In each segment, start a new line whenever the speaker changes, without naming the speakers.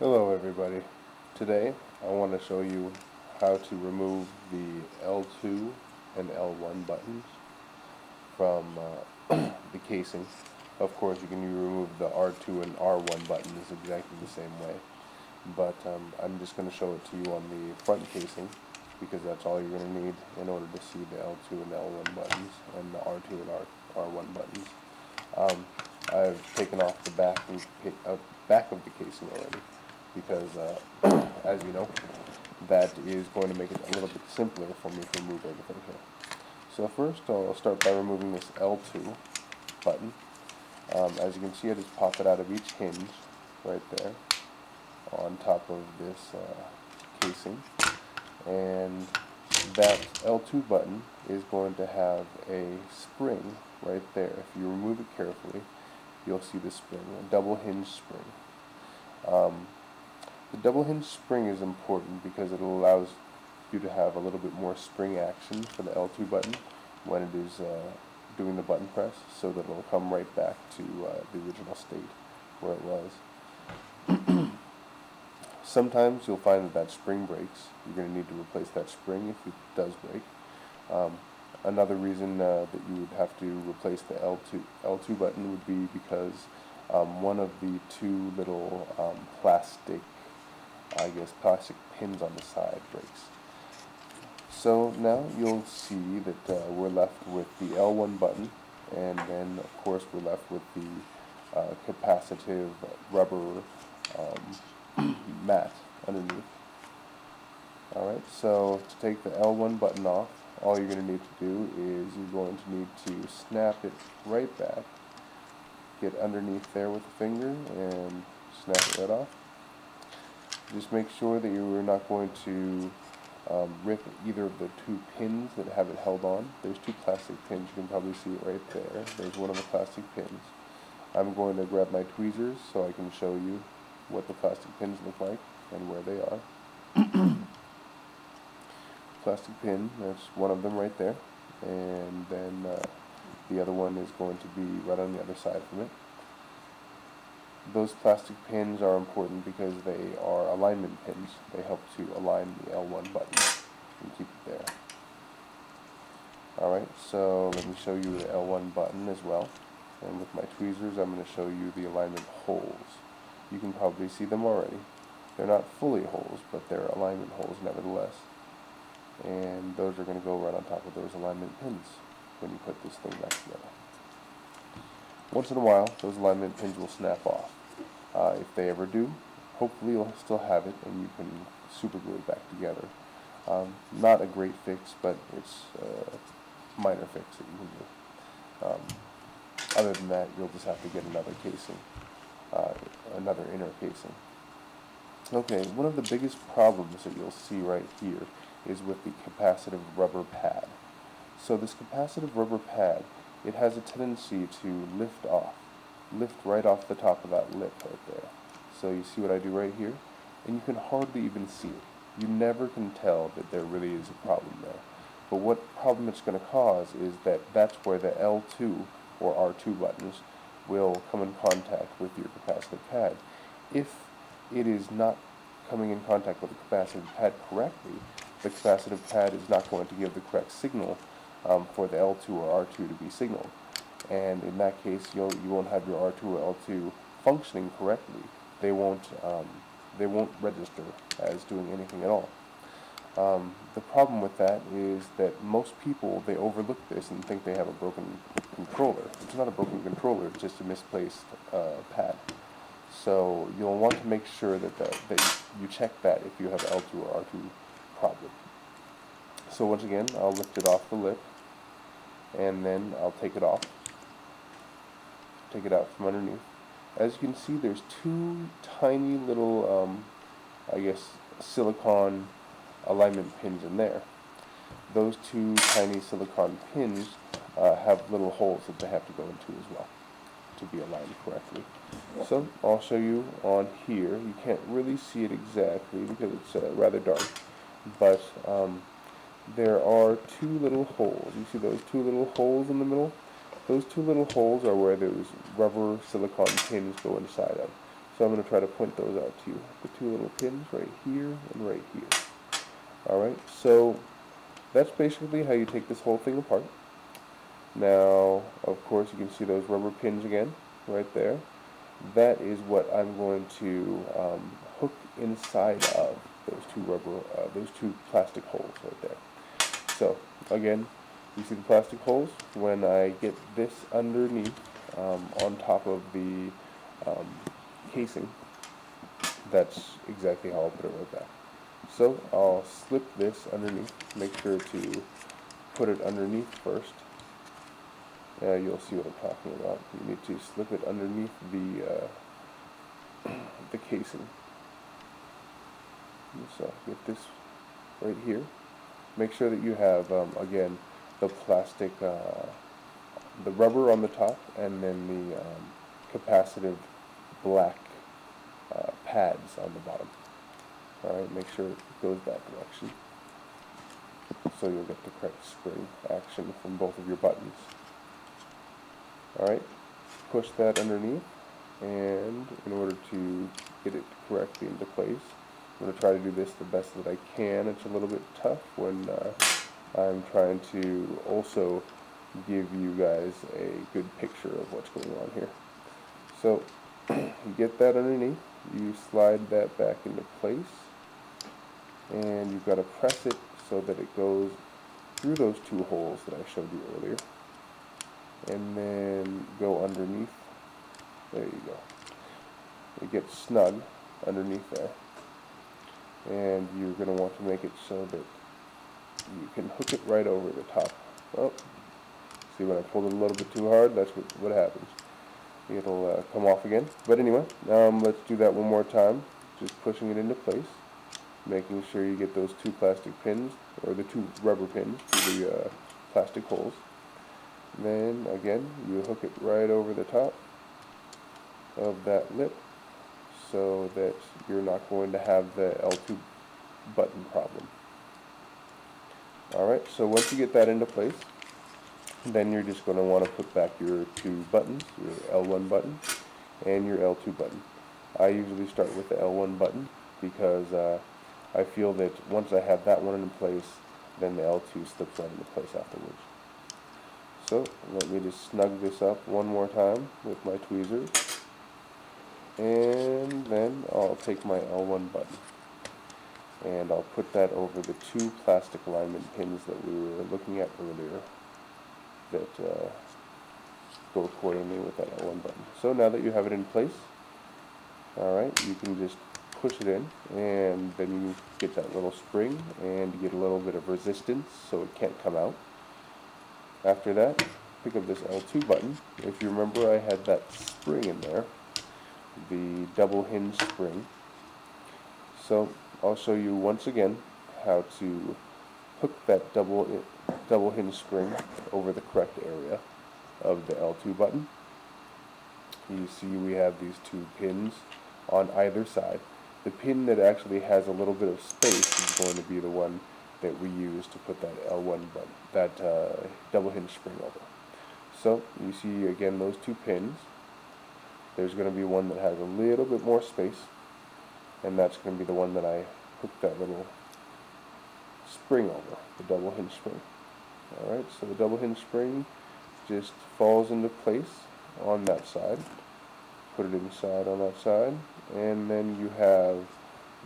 Hello everybody. Today I want to show you how to remove the L2 and L1 buttons from the casing. Of course you can remove the R2 and R1 buttons exactly the same way, but I'm just going to show it to you on the front casing because that's all you're going to need in order to see the L2 and L1 buttons and the R2 and R1 buttons. I've taken off the back of the casing already because, as you know, that is going to make it a little bit simpler for me to remove everything here. So first I'll start by removing this L2 button. As you can see, I just pop it out of each hinge right there on top of this casing, and that L2 button is going to have a spring right there. If you remove it carefully, you'll see the spring, a double hinge spring. The double hinge spring is important because it allows you to have a little bit more spring action for the L2 button when it is doing the button press, so that it will come right back to the original state where it was. Sometimes you'll find that spring breaks. You're going to need to replace that spring if it does break. Another reason that you would have to replace the L2 button would be because one of the two little plastic pins on the side breaks. So now you'll see that we're left with the L1 button, and then of course we're left with the capacitive rubber mat underneath. Alright, so to take the L1 button off, all you're going to need to do is you're going to need to snap it right back, get underneath there with the finger and snap it right off. Just make sure that you're not going to rip either of the two pins that have it held on. There's two plastic pins, you can probably see it right there. There's one of the plastic pins. I'm going to grab my tweezers so I can show you what the plastic pins look like and where they are. Plastic pin, that's one of them right there, and then the other one is going to be right on the other side from it. Those plastic pins are important because they are alignment pins. They help to align the L1 button and keep it there. Alright, so let me show you the L1 button as well, and with my tweezers I'm going to show you the alignment holes. You can probably see them already. They're not fully holes, but they're alignment holes nevertheless. And those are going to go right on top of those alignment pins when you put this thing back together. Once in a while, those alignment pins will snap off. If they ever do, hopefully you'll still have it and you can super glue it back together. Not a great fix, but it's a minor fix that you can do. Other than that, you'll just have to get another casing, another inner casing. Okay, one of the biggest problems that you'll see right here is with the capacitive rubber pad. So this capacitive rubber pad, it has a tendency to lift right off the top of that lip right there. So you see what I do right here? And you can hardly even see it. You never can tell that there really is a problem there. But what problem it's going to cause is that that's where the L2 or R2 buttons will come in contact with your capacitive pad. If it is not coming in contact with the capacitive pad correctly, the capacitive pad is not going to give the correct signal for the L2 or R2 to be signaled. And in that case, you won't have your R2 or L2 functioning correctly. They won't register as doing anything at all. The problem with that is that most people, they overlook this and think they have a broken controller. It's not a broken controller, it's just a misplaced pad. So you'll want to make sure that you check that if you have L2 or R2 problem. So once again, I'll lift it off the lip, and then I'll take it off. Take it out from underneath. As you can see, there's two tiny little, silicone alignment pins in there. Those two tiny silicone pins have little holes that they have to go into as well to be aligned correctly. So I'll show you on here. You can't really see it exactly because it's rather dark, but there are two little holes. You see those two little holes in the middle? Those two little holes are where those rubber silicone pins go inside of. So I'm going to try to point those out to you. The two little pins right here and right here. Alright, so that's basically how you take this whole thing apart. Now, of course, you can see those rubber pins again, right there. That is what I'm going to hook inside of those two plastic holes right there. So, again, you see the plastic holes? When I get this underneath, on top of the casing, that's exactly how I'll put it right back. So, I'll slip this underneath, make sure to put it underneath first. You'll see what I'm talking about. You need to slip it underneath the casing. So get this right here. Make sure that you have again the plastic, the rubber on the top, and then the capacitive black pads on the bottom. All right, make sure it goes that direction, so you'll get the correct spring action from both of your buttons. Alright, push that underneath, and in order to get it correctly into place, I'm going to try to do this the best that I can. It's a little bit tough when I'm trying to also give you guys a good picture of what's going on here. So, you get that underneath, you slide that back into place, and you've got to press it so that it goes through those two holes that I showed you earlier. And then go underneath. There you go. It gets snug underneath there. And you're going to want to make it so that you can hook it right over the top. Oh, see, when I pulled it a little bit too hard, that's what happens. It'll come off again. But anyway, let's do that one more time. Just pushing it into place. Making sure you get those two plastic pins, or the two rubber pins, through the plastic holes. Then again, you hook it right over the top of that lip so that you're not going to have the L2 button problem. Alright, so once you get that into place, then you're just going to want to put back your two buttons, your L1 button and your L2 button. I usually start with the L1 button because I feel that once I have that one in place, then the L2 slips right into place afterwards. So, let me just snug this up one more time with my tweezers, and then I'll take my L1 button, and I'll put that over the two plastic alignment pins that we were looking at earlier that go accordingly with that L1 button. So now that you have it in place, alright, you can just push it in, and then you get that little spring, and you get a little bit of resistance so it can't come out. After that, pick up this L2 button. If you remember, I had that spring in there, the double hinge spring. So I'll show you once again how to hook that double hinge spring over the correct area of the L2 button. You see we have these two pins on either side. The pin that actually has a little bit of space is going to be the one that we use to put that L1 button, that double hinge spring over. So you see again those two pins. There's going to be one that has a little bit more space, and that's going to be the one that I hook that little spring over, the double hinge spring. Alright, so the double hinge spring just falls into place on that side. Put it inside on that side, and then you have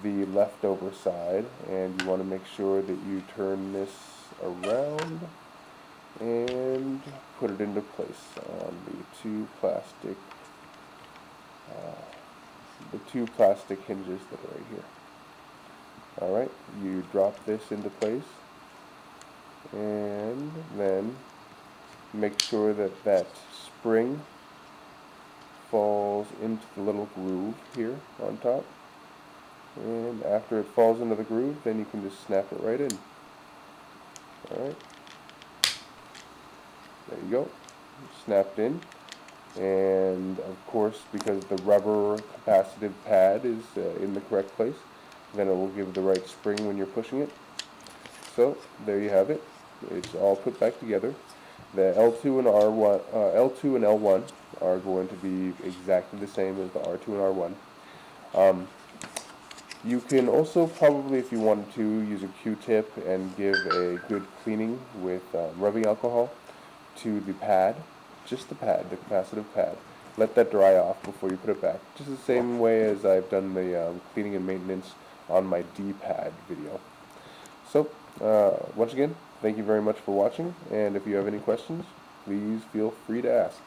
the leftover side, and you want to make sure that you turn this around and put it into place on the two plastic hinges that are right here. Alright, you drop this into place, and then make sure that that spring falls into the little groove here on top. And after it falls into the groove, then you can just snap it right in. Alright. There you go. Snapped in. And of course, because the rubber capacitive pad is in the correct place, then it will give the right spring when you're pushing it. So, there you have it. It's all put back together. The L2 and R1, L2 and L1 are going to be exactly the same as the R2 and R1. You can also probably, if you wanted to, use a Q-tip and give a good cleaning with rubbing alcohol to the pad, just the pad, the capacitive pad. Let that dry off before you put it back, just the same way as I've done the cleaning and maintenance on my D-pad video. So, once again, thank you very much for watching, and if you have any questions, please feel free to ask.